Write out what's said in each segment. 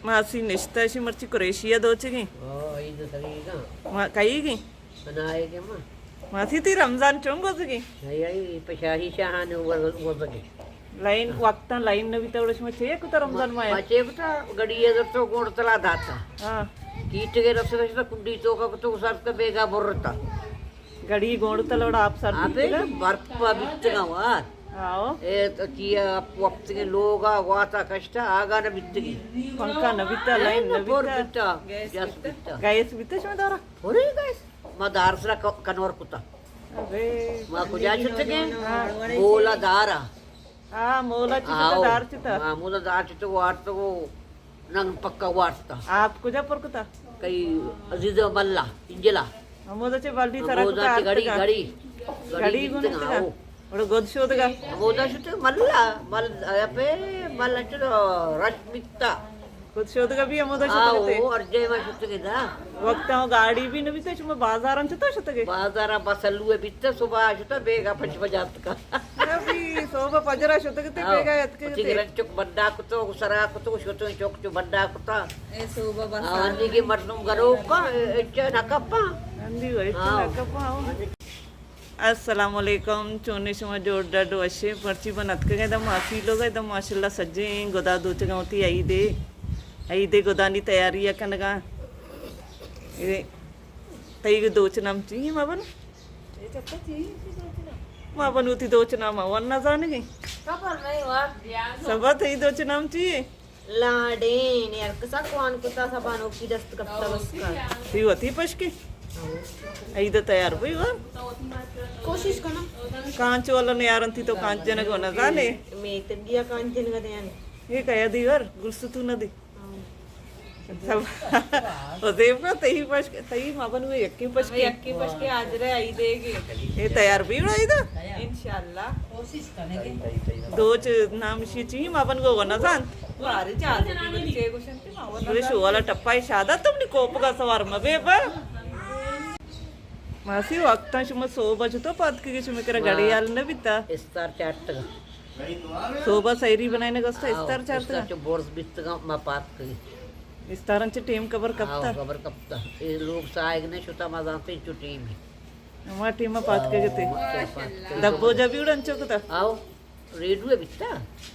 मासी निश्ताशी मर्ची क्रोएशिया दोचगी ಇದು ಸರಿಗ कईगी ನಾಯಿಗೆ मासी ती रमजान चोंगोचगी ಅಯ್ಯೈ ಪಶಾಹಿ ಶಹಾನೆ ಓದಗೆ लाईन वागता लाईन नवी तेवढंच मग ते कुठं रमजान माया माचेबटा गडिये जर तो गोडतला दाता हा कीटगे रसरसता कुंडी तो सारखं बेगा बरता गडी गोड तलवड आप सर अबे बर्फ बिತ್ತगा वार आओ ए तो किया वक्तगे लोगा वाता कष्ट आगाನ बिತ್ತगी पंखा नविता लाईन बोर नविता बित्ता गैस बित्ता गायस बित्ता शो दारा ओरे गैस मा दारसरा कनवर कुता अबे मा कुजा छुतगे बोला दारा हा मोला चिता दार चिता मामूला दार चिता वाटतो नंग पक्का वाटता आप कुजा पर कुता काही अजीज मल्ला इंजला अमोदाचे बालदी सरा मोदाची कुता गडी गडी गुणत का बड गोद शोध का मोदा शुते मल्ला मल अबे मल्ला चलो रश्मिता गोद शोध का भी अमोदा आओ शोध अर्जय मा शुते ना वक्त गाडी भी नविता शो बाजारांचे तो शोध बाजारा बसलू बित्त सुबह शुते बेगा पच बजात का अभी सोबा पजरा शोध के बेगा यत के तिगरन चुक बड्डा कुतो सरा कुतो शुतो चुक चु बड्डा कुता ए सोबा बस अन्नी की मर्दम गरो का एच नकप्पा अंदी वही का पाओ अस्सलाम वालेकुम चोने शमा जोड़ा डोशे पर्ची बनत के एकदम माफी लोग एकदम माशाल्लाह सज्जे गोदा दोच गावती आई दे गोदानी तैयारी है कनगा ये तई दोच नाम चाहिए माबन ये चप्पा चाहिए माबन उती दोच नाम वन ना जाने गई खबर नहीं हुआ सब तई दोच नाम चाहिए लाडेन यार कसा कौन कुत्ता सबानो की दस्त कप्ता बस का ती होती पशके आई दे तैयार हुई वर कोशिश करना कांच वाला ने यार अंती तो कांच जन को ना जाने मैं तो दिया कांचन का ध्यान ये कया दीवर गुस्सू तू नदी सब ओ देव का तही पश तही माबन में यक्की पश यक्की बस के आज रे आई देगी ये तैयार भी उड़ाई दा इंशाल्लाह कोशिश करेंगे दो नाम शी चाहिए माबन को वना जान बारी चाल की बच्चे को शक्ति मावन ये शो वाला टप्पा ही शादा तुमने कोप का सवार में बेबा मासी वक्ता शुम सो बज तो पात के शुम करा गाड़ी आल न बिता इस्तार चाट सोबा सैरी बनाने का इस्तार चारता जो बोर्स बित्तगा मा पात करी इस्तारंचे टीम कवर कपता खबर कपता ये लोग साइग ने शुता मा जानते छुट्टी में हमारा टीम में पात के गते दब्बो जबी उड़न चोकता आओ रेडियो है बित्ता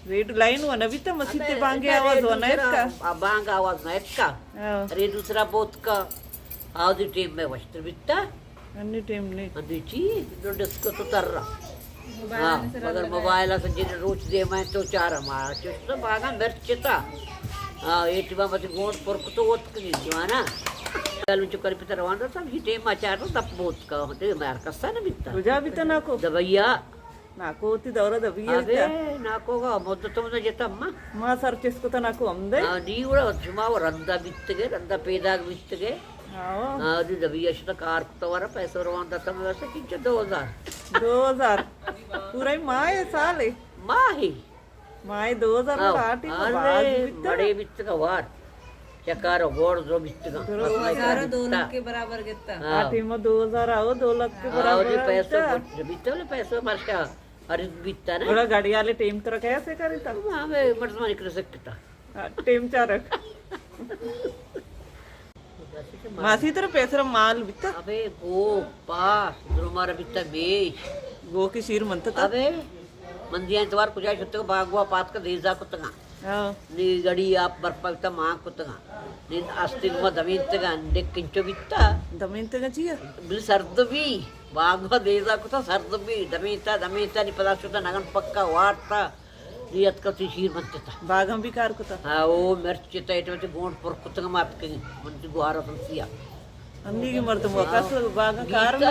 रेड लाइन वन बिता मसीते बांगे आवाज वन है का बांग आवाज ना का अरे दूसरा बोत का आओ दी टीम में वस्त्र बित्ता अन्नी टीम ने अदिची जो डिस्को तो तर रहा हाँ अगर मोबाइल से जिन रोच दे मैं तो चार हमारा चुस्त बागा मिर्चता हाँ ये टीमा मत गोंड पर तो वोट करी दीवाना कल जो कर पितर वांडा सब ये टीम आचार तो तब बोत का होते मार कस्सा न बित्ता रुजा बिता ना को दबैया ना को होती दौरा दबिया अबे ना को का मोद तो मुझे जता अम्मा मां सर किसको तो ना को हमदे हाँ नी उड़ा जुमा वो रंदा बित्तगे रंदा पेदाग बित्तगे आओ हाँ दी दबैया शुता कार तो वारा पैसे रवांडा तब वैसे किंच 2000 पूरा ही माँ है साल है माही माँ 2008 ही अरे बड़े बित्त का वार चकार गोड़ जो बित्त का सारा 2 लाख के बराबर कितना आठ में 2000 आओ 2 लाख के बराबर बराबर पैसे बित्त वाले पैसे मारका अरे बित्ता ना बड़ा गाड़ी वाले टीम तरह कैसे करी था हाँ मैं मर्दमानी कर सकता टीम चारक मासी तरह पैसा माल बिता अबे गो पास द्रोमारा बित्ता बेच गो की शीर मनता था अबे मंदियां इतवार कुछ छुट्टे को बागवा पात का देजा कुतगा हाँ नी गड़ी आप बर्पा मां कुतगा नी आस्तिक में दमीतगा अंडे किंचो बित्ता दमीन तक चाहिए बिल सर्द भी बागवा देजा कुता सर्द भी दमीता नी पदार्थ नगन पक्का वार्ता रियत का शीर बनते था बाग हम भी कार को था हाँ वो मिर्च इतने गोंड पर कुतगा मात के मंटी गुहारा संसिया अन्नी की मर्दम वकास बाग कार में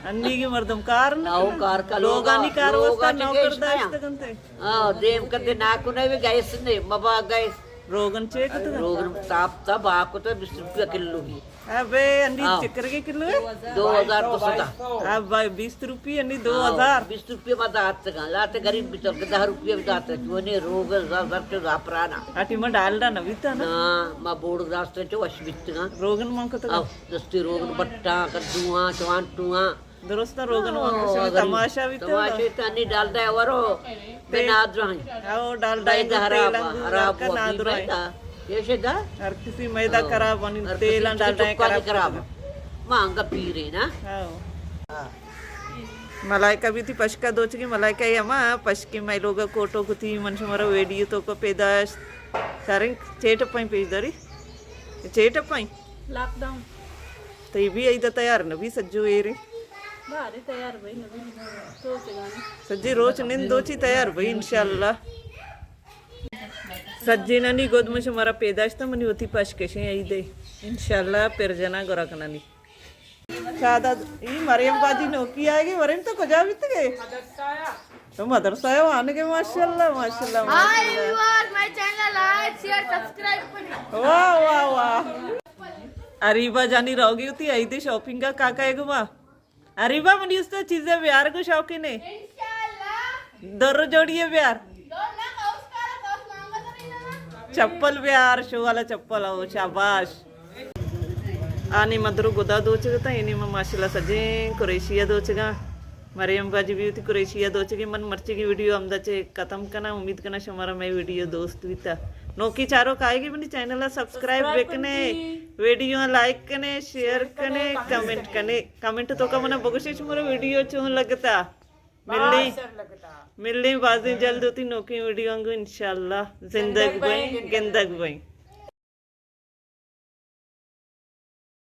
अन्नी की मर्दम कार में आओ कार का लोग आनी कार वस्ता नौकर दाश्त कंते हाँ देव करते नाकु नहीं भी गैस नहीं मबा गैस रोगन चेक तो रोगन ताप तब आपको तो 20 रुपया किलो की अबे अन्नी चक्कर के किलो है 2000 को सुधा अब भाई 20 रुपये अन्नी 2000 20 रुपये मत आते का लाते गरीब बिचार के 10 रुपये भी आते जोने रोग जर के जापराना आटी में डालडा न बिता ना हाँ माँ बोर्ड रास्ते जो वश बितगा रोगन मांग को तो अब दस्ती रोगन बट्टा कद्दुआ चवांटुआ दुरुस्त रोगन तमाशा भी तो तमाशे तानी डालदा है वरो बेनाद रही आओ डाल डाल हराब तेल हराब का नाद रहे ये से दा हर किसी मैदा खराब बनी तेल डाल डाल खराब मांगा पी रहे ना आओ मलाइका भी थी पशका दोचगी मलाइका यमा पशकी मै लोग कोटो कुती मनुष्य मरो वेडियो तो को पेदाश सारे चेटप्पाई पेज दरी चेटप्पाई लॉकडाउन तो ये भी आई तैयार न भी सज्जो एरे भारी तैयार भाई नवीन तो चलाने सज्जी रोज निंद दोची तैयार भाई इंशाल्लाह सज्जी ननी गोद में से मरा पैदाश तो मनी होती पश कैसे आई दे इंशाल्लाह फिर जना गोरा कनानी सादा ये मरियम बाजी नौकी आएगी मरियम तो कजा भी गए तो मदरसा है आने के माशाल्लाह माशाल्लाह हाय viewers my channel like share subscribe करें वाह वाह वाह अरीबा जानी रहोगी होती आई थी शॉपिंग का काका है गुमा अरीबा मनी उस तो चीजें प्यार को शौकीन है इंशाल्लाह दर जोड़िए प्यार दो ना कौस मांगा तो नहीं ना चप्पल प्यार शो वाला चप्पल हो शाबाश आनी मदरू गुदा दोचगा था इनी माशाल्लाह सजे कुरैशिया दोचगा मरियम बाजी भी थी कुरैशिया दोचगी मन मर्ची की वीडियो अमदा चे खत्म करना उम्मीद करना हमारा मैं वीडियो दोस्त भी था नौकी चारों खाएगी अपनी channel subscribe bakanae video like कने शेयर कने कमेंट तो का मना बगुशिश मोर वीडियो चो लगता मिलनी बाजी जल्द होती नौकी वीडियो इंशाल्लाह जिंदगी बई